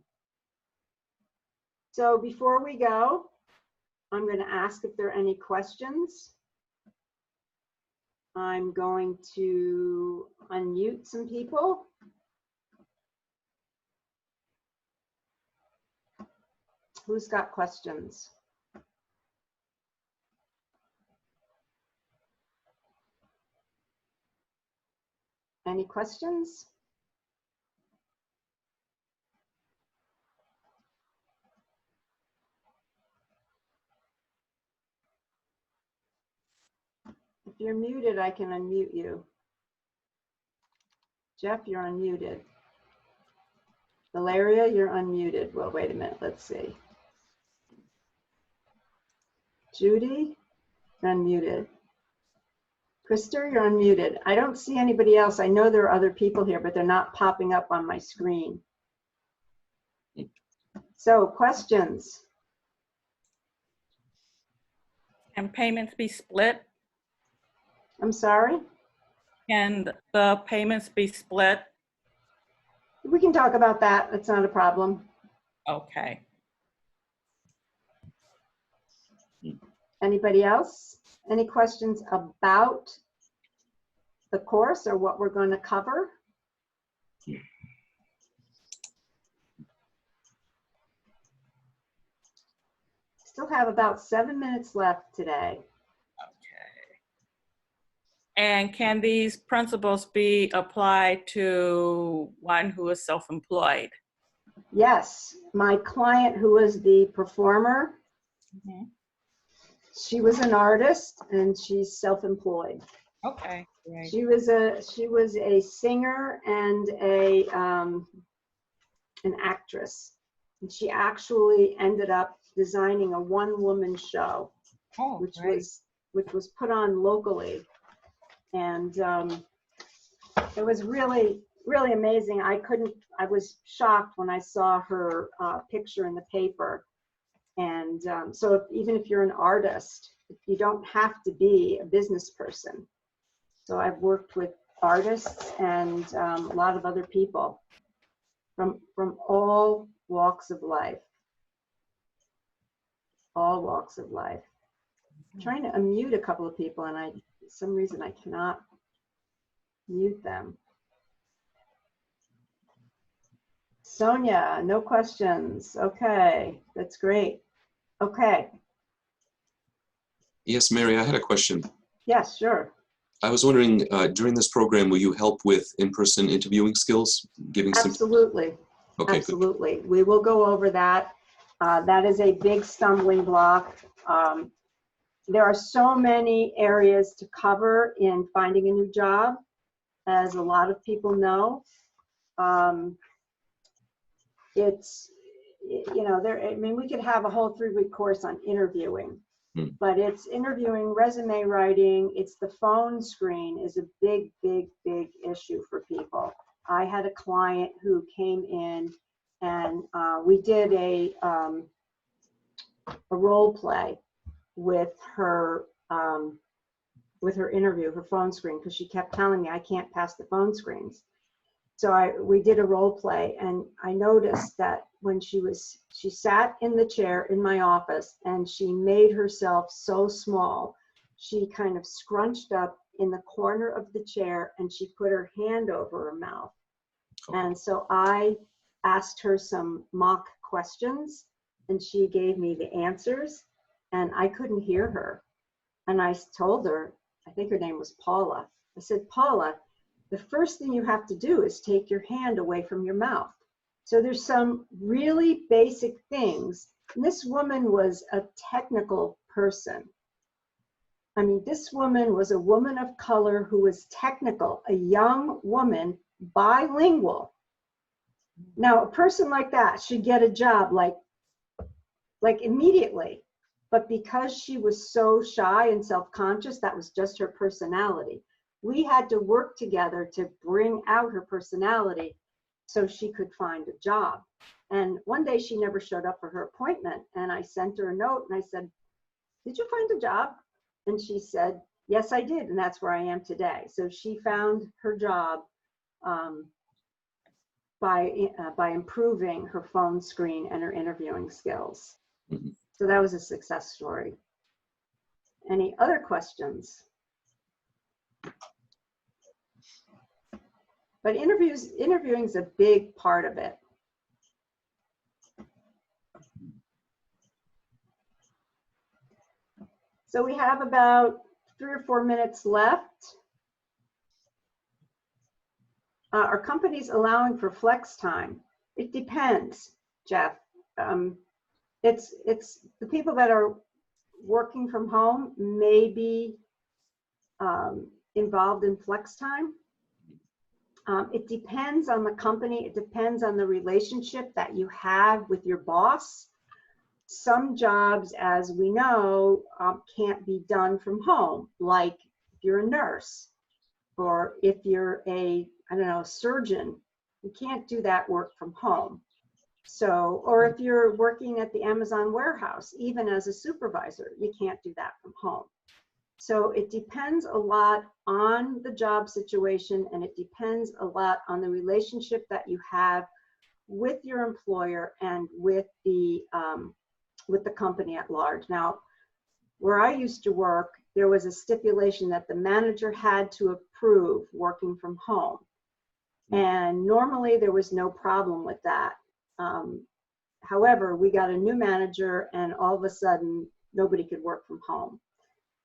So before we go, I'm going to ask if there are any questions. I'm going to unmute some people. Who's got questions? Any questions? If you're muted, I can unmute you. Jeff, you're unmuted. Valeria, you're unmuted. Well, wait a minute, let's see. Judy, you're unmuted. Krister, you're unmuted. I don't see anybody else. I know there are other people here, but they're not popping up on my screen. So, questions? Can payments be split? I'm sorry? Can the payments be split? We can talk about that. That's not a problem. Okay. Anybody else? Any questions about the course or what we're going to cover? Still have about 7 minutes left today. Okay. And can these principles be applied to one who is self-employed? Yes, my client who was the performer, she was an artist and she's self-employed. Okay, great. She was a singer and an actress. And she actually ended up designing a one-woman show, Oh, which great. was put on locally, and it was really amazing. I was shocked when I saw her picture in the paper. And so even if you're an artist, you don't have to be a business person. So I've worked with artists and a lot of other people from all walks of life. All walks of life. I'm trying to unmute a couple of people, and for some reason I cannot mute them. Sonia, no questions. Okay, that's great. Okay. Yes, Mary, I had a question. Yes, sure. I was wondering, during this program, will you help with in-person interviewing skills? Giving some. Absolutely. Okay, absolutely. Good. We will go over that. That is a big stumbling block. There are so many areas to cover in finding a new job, as a lot of people know. It's, you know, I mean, we could have a whole 3-week course on interviewing, but it's interviewing, resume writing, it's the phone screen is a big, big, big issue for people. I had a client who came in and we did a role play with her interview, her phone screen, because she kept telling me I can't pass the phone screens. So we did a role play, and I noticed that when she sat in the chair in my office and she made herself so small, she kind of scrunched up in the corner of the chair and she put her hand over her mouth. And so I asked her some mock questions and she gave me the answers and I couldn't hear her. And I told her, I think her name was Paula. I said, Paula, the first thing you have to do is take your hand away from your mouth. So there's some really basic things. And this woman was a technical person. I mean, this woman was a woman of color who was technical, a young woman, bilingual. Now, a person like that should get a job like immediately. But because she was so shy and self-conscious, that was just her personality. We had to work together to bring out her personality so she could find a job. And one day she never showed up for her appointment. And I sent her a note and I said, did you find a job? And she said, yes, I did. And that's where I am today. So she found her job by improving her phone screen and her interviewing skills. Mhm. So that was a success story. Any other questions? But interviewing is a big part of it. So we have about 3 or 4 minutes left. Are companies allowing for flex time? It depends, Jeff. It's the people that are working from home may be involved in flex time. It depends on the company. It depends on the relationship that you have with your boss. Some jobs, as we know, can't be done from home, like if you're a nurse or if you're a, I don't know, surgeon, you can't do that work from home. So, or if you're working at the Amazon warehouse, even as a supervisor, you can't do that from home. So it depends a lot on the job situation, and it depends a lot on the relationship that you have with your employer and with the company at large. Now, where I used to work, there was a stipulation that the manager had to approve working from home. And normally there was no problem with that. However, we got a new manager and all of a sudden nobody could work from home.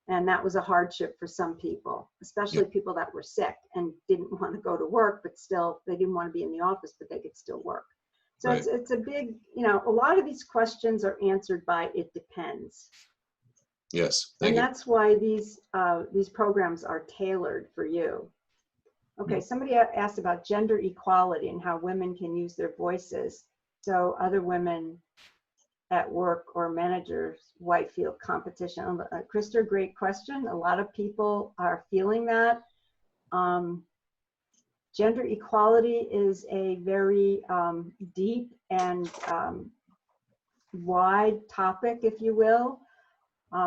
And that was a hardship for some people, especially people that were sick and didn't want to go to work, but still they didn't want to be in the office, but they could still work. So Right. it's a big, a lot of these questions are answered by it depends. Yes, And thank you. that's why these programs are tailored for you. Okay, somebody asked about gender equality and how women can use their voices so other women at work or managers might feel competition. Krista, great question. A lot of people are feeling that. Gender equality is a very deep and wide topic, if you will.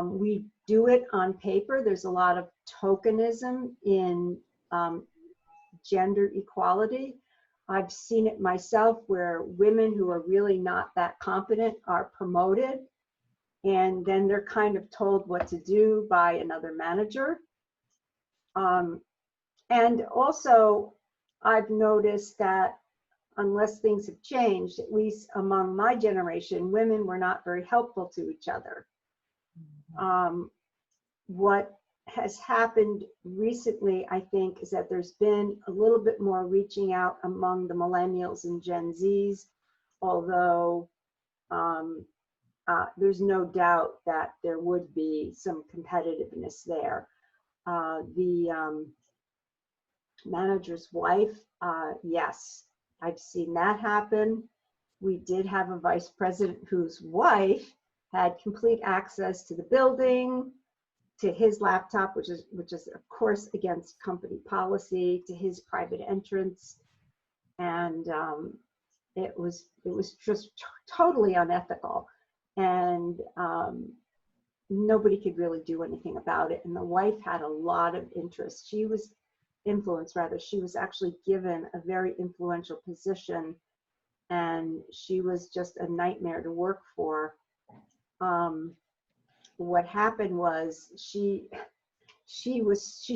We do it on paper. There's a lot of tokenism in gender equality. I've seen it myself where women who are really not that competent are promoted, and then they're kind of told what to do by another manager. And also, I've noticed that unless things have changed, at least among my generation, women were not very helpful to each other. What has happened recently, I think, is that there's been a little bit more reaching out among the millennials and Gen Zs, although there's no doubt that there would be some competitiveness there. The manager's wife, yes, I've seen that happen. We did have a vice president whose wife had complete access to the building, to his laptop, which is of course against company policy, to his private entrance, and it was just totally unethical, and nobody could really do anything about it. And the wife had a lot of interest. She was influenced, rather. She was actually given a very influential position, and she was just a nightmare to work for. What happened was she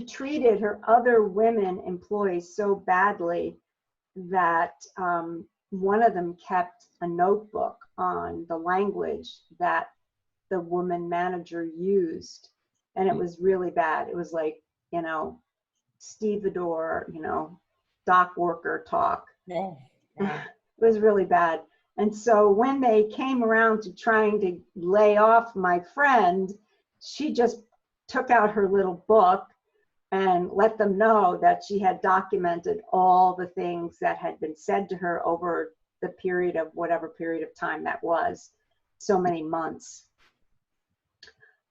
treated her other women employees so badly that one of them kept a notebook on the language that the woman manager used, and it was really bad. It was like, stevedore, dock worker talk. Oh, wow. It was really bad. And so when they came around to trying to lay off my friend, she just took out her little book and let them know that she had documented all the things that had been said to her over the period of whatever period of time that was, so many months.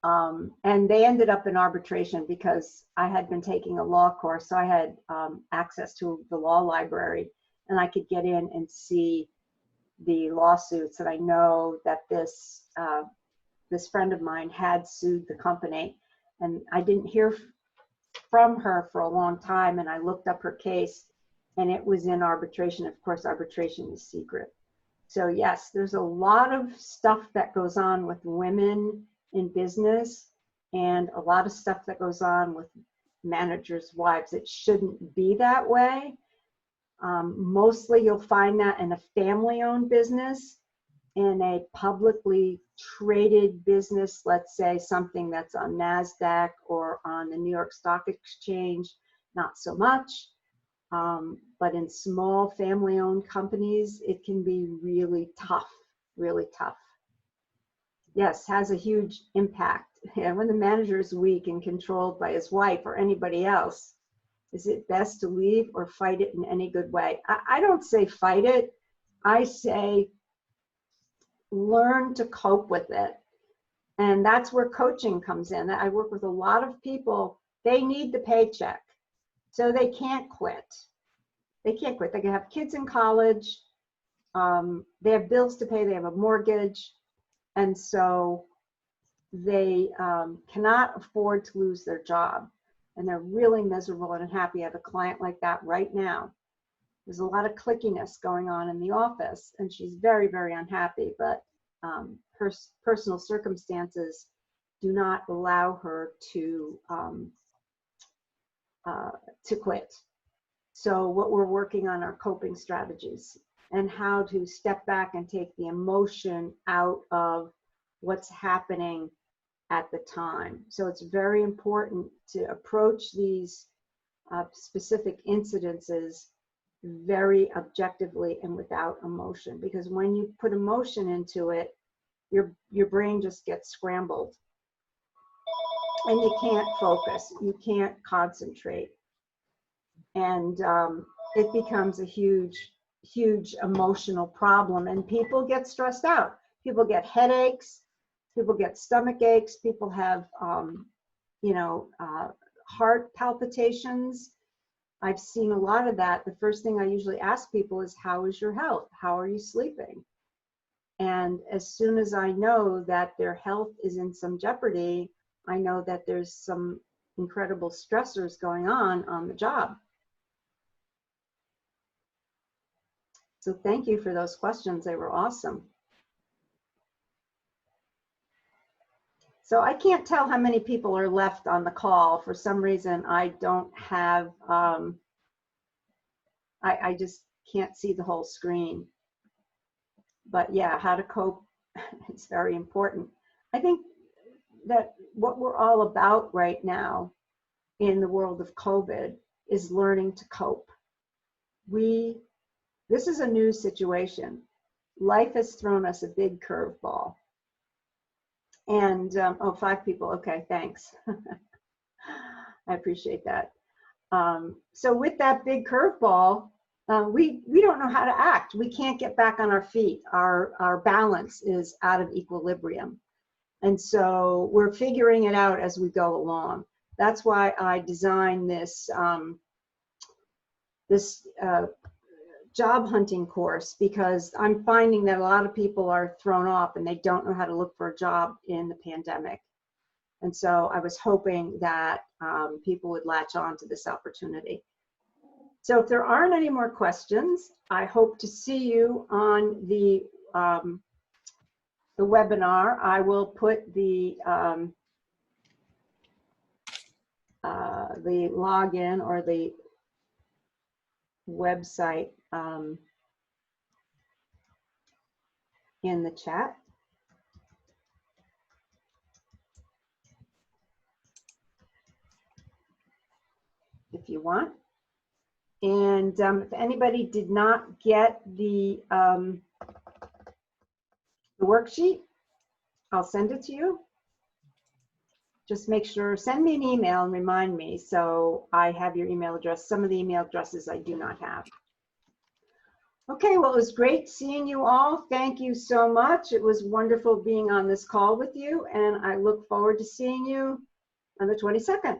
And they ended up in arbitration because I had been taking a law course, so I had access to the law library, and I could get in and see the lawsuits. And I know that this friend of mine had sued the company, and I didn't hear from her for a long time, and I looked up her case, and it was in arbitration. Of course, arbitration is secret. So yes, there's a lot of stuff that goes on with women in business, and a lot of stuff that goes on with managers' wives. It shouldn't be that way. Mostly you'll find that in a family-owned business. In a publicly traded business, let's say something that's on NASDAQ or on the New York Stock Exchange, not so much. But in small family-owned companies, it can be really tough, really tough. Yes, has a huge impact. And when the manager is weak and controlled by his wife or anybody else, is it best to leave or fight it in any good way? I don't say fight it. I say learn to cope with it. And that's where coaching comes in. I work with a lot of people. They need the paycheck, so they can't quit. They can't quit. They can have kids in college. They have bills to pay. They have a mortgage. And so they cannot afford to lose their job. And they're really miserable and unhappy. I have a client like that right now. There's a lot of clickiness going on in the office, and she's very, very unhappy, but her personal circumstances do not allow her to quit. So what we're working on are coping strategies and how to step back and take the emotion out of what's happening at the time. So it's very important to approach these specific incidences very objectively and without emotion, because when you put emotion into it, your brain just gets scrambled and you can't focus, you can't concentrate, and it becomes a huge emotional problem, and people get stressed out. People get headaches, people get stomach aches, people have heart palpitations. I've seen a lot of that. The first thing I usually ask people is, how is your health? How are you sleeping? And as soon as I know that their health is in some jeopardy, I know that there's some incredible stressors going on the job. So thank you for those questions. They were awesome. So I can't tell how many people are left on the call. For some reason, I don't have, I just can't see the whole screen. But yeah, how to cope is very important. I think that what we're all about right now in the world of COVID is learning to cope. This is a new situation. Life has thrown us a big curveball. And, 5 people, okay, thanks. I appreciate that. So with that big curveball, we don't know how to act. We can't get back on our feet. Our balance is out of equilibrium. And so we're figuring it out as we go along. That's why I designed this, job hunting course, because I'm finding that a lot of people are thrown off and they don't know how to look for a job in the pandemic. And so I was hoping that people would latch on to this opportunity. So if there aren't any more questions, I hope to see you on the webinar. I will put the login or the website in the chat. if you want. And if anybody did not get the worksheet, I'll send it to you. Just make sure, send me an email and remind me so I have your email address. Some of the email addresses I do not have. Okay, well, it was great seeing you all. Thank you so much. It was wonderful being on this call with you, and I look forward to seeing you on the 22nd.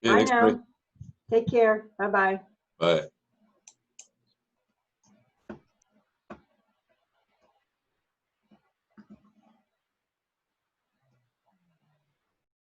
Yeah, Bye thanks, Mary. now. Take care. Bye-bye. Bye.